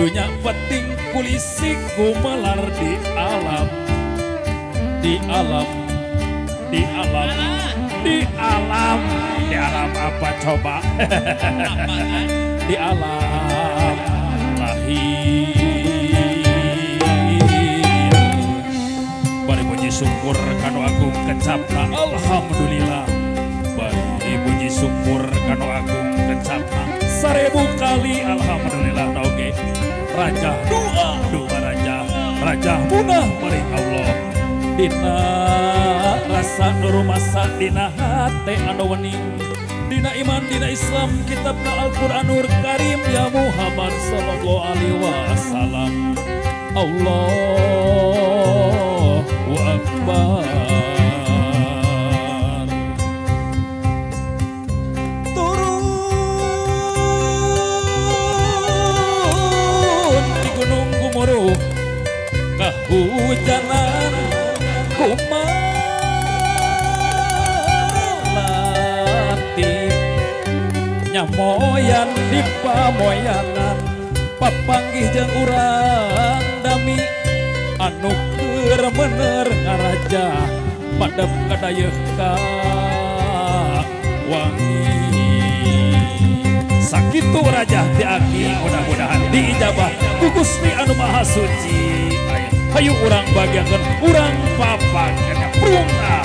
dunya penting kulisi kumelar di alam di alam di alam di alam di alam apa coba di alam lahir bari puji syukur kanu agung kecapna alhamdulillah bari puji syukur kanu agung kecapna 1000 kali alhamdulillah oke raja doa raja munah maring Allah dina rasa rumasa dina hate anu wening dina iman dina Islam kitabna Al-Qur'anul Karim ya Muhammad sallallahu alaihi wasallam Allahu akbar turun di gunung Gumuruh kehujanan kumalati nyamoyan di pamoyanan papanggih jeung urang dami anu keur bener ngaraja madep kadayeuh ka wangi sakitu raja diaki mudah-mudahan diijabah ku Gusti anu Maha Suci. Hayu urang bagiakeun urang papakeun prungah